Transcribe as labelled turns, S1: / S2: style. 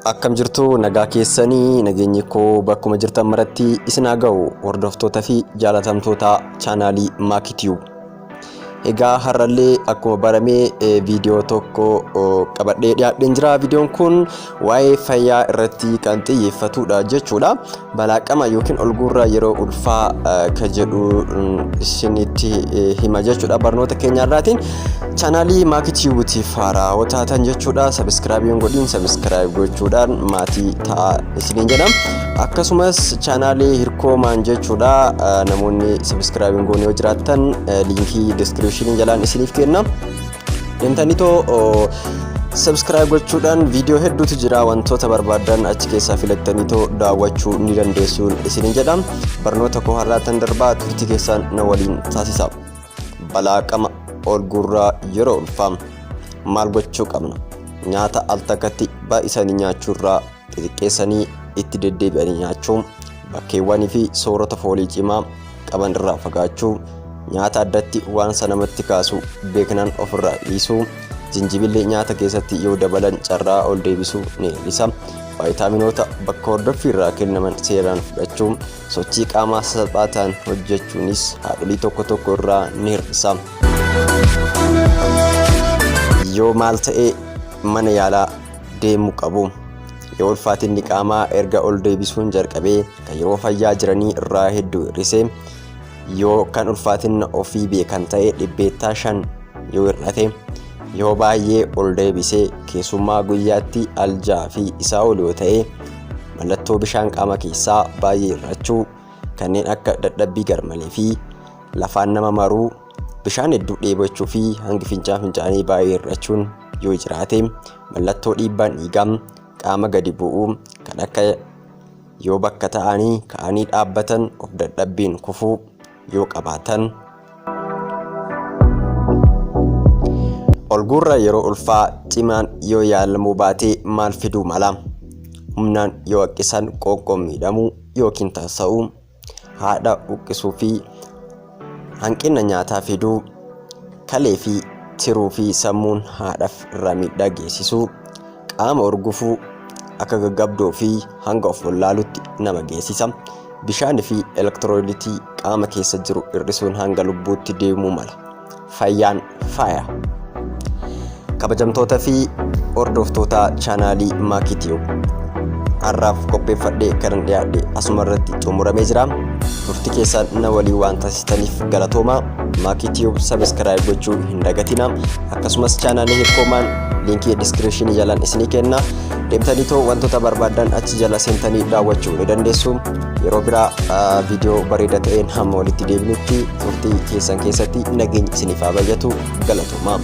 S1: Akkam jirtu nagaa keessanii nageenyi koo bakkuma jirtan maratti isin haa ga'u hordoftoota fi jaalatamtoota chaanaalii Maakitiyuub. Egaa har'allee akkuma baramee viidiyoo tokko qabadhee dhiyaadheen jira. Viidiyoon kun waa'ee fayyaa irratti kan xiyyeeffatudha jechuudha. Balaaqama yookiin olguurraa yeroo ulfaa ka jedhu isinitti hima jechuudha. Barnoota keenyarraatiin chaanaalii Maakitiyuubtiif haaraa taatan jechuudha. Sabiskiraayibiin godhiin sabiskiraayib gochuudhaan maatii ta'a isiniin jedham. Akkasumas chaanaalii hirkoomaan jechuudha. Namoonni sabiskiraayibiin goone yoo jiraattan liinkii description jalaan isiniif kenna. Deemtaniitoo subscribe gochuudhaan viidiyoo hedduutu jira. Wantoota barbaadan achi keessaa filattaniitoo daawwachuu ni dandeessuun isiniin jedham. Barnoota koo har'aatan darbaa turtii keessaan na waliin taasisa. Balaaqama olguurraa yeroo ulfaa maal gochuu qabna? Nyaata al takkatti baay'isanii nyaachuurraa xixiqqeessanii itti deddeebi'anii nyaachuu, bakkeewwanii fi soorata foolii cimaa qaban irraa fagaachuu, nyaata addatti waan namatti kaasu beeknaan ofirraa dhiisuu, jinjibillee nyaata keessatti yoo dabalan carraa ol deebisuu ni hir'isa. Vaayitaaminoota bakka hordoffii irraa kennaman seeraan fudhachuu, sochii qaamaa salphaa ta'an hojjechuunis haadholii tokko tokko irraa ni hir'isa. Yoo maal ta'e mana yaalaa deemuu qabu? Yoo ulfaatinni qaamaa erga ol deebisuun jalqabee kan yeroo fayyaa jiranii irraa hedduu hir'ise, yoo kan ulfaatina ofii beekan ta'e dhibbeettaa 5 yoo hir'ate, yoo baay'ee ol deebisee keessumaa guyyaatti al 6 fi isaa ol yoo ta'e, mallattoo bishaan qaama keessaa baay'ee hir'achuu kanneen akka dadhabbii garmalee fi lafaan nama maruu, bishaan hedduu dheebochuu fi hangi fincaanii baay'ee hir'achuun yoo jiraate, mallattoo dhiibbaan dhiigaa qaama gadi bu'uu kan akka yoo bakka ta'anii ka'anii dhaabbatan of dadhabbiin kufuu yoo qabaatan. Olguurra yeroo ulfaa cimaan yoo yaalamuu baatee maal fiduu mala? Humnaan yoo haqqisan qoonqoon miidhamuu yookiin taasisuu, haadha huqqisuu fi hanqina nyaataa fiduu, kalee fi tiruu fi sammuun haadhaaf irraa miidhaa geessisuu, qaama urgufuu akka gaggabdoo fi hanga of wallaalutti nama geessisa. Bishaan fi elektiroolitii qaama keessa jiru hir'isuun hanga lubbuutti deemuu mala. Fayyaan faaya. Kabajamtoota fi hordoftoota chaanaalii Maakitiyuub, har'aaf qopheeffadhee kan dhiyaadhe asuma irratti xumuramee jira. Turtii keessan na walii waan taasistaniif galatooma. Maakitiyuub sabiskiraayib gochuu hin dagatina. Akkasumas chaanaalii hirkoomaan liinkii description jalaan isinii kenna. Deemtaniitoo wantoota barbaadan achi jala seentanii daawwachuu ni dandeessu. Yeroo biraa viidiyoo bareedaa ta'een hamma walitti deebinutti turtii keessan keessatti nageenyi isiniif haa baay'atu. Galatooma.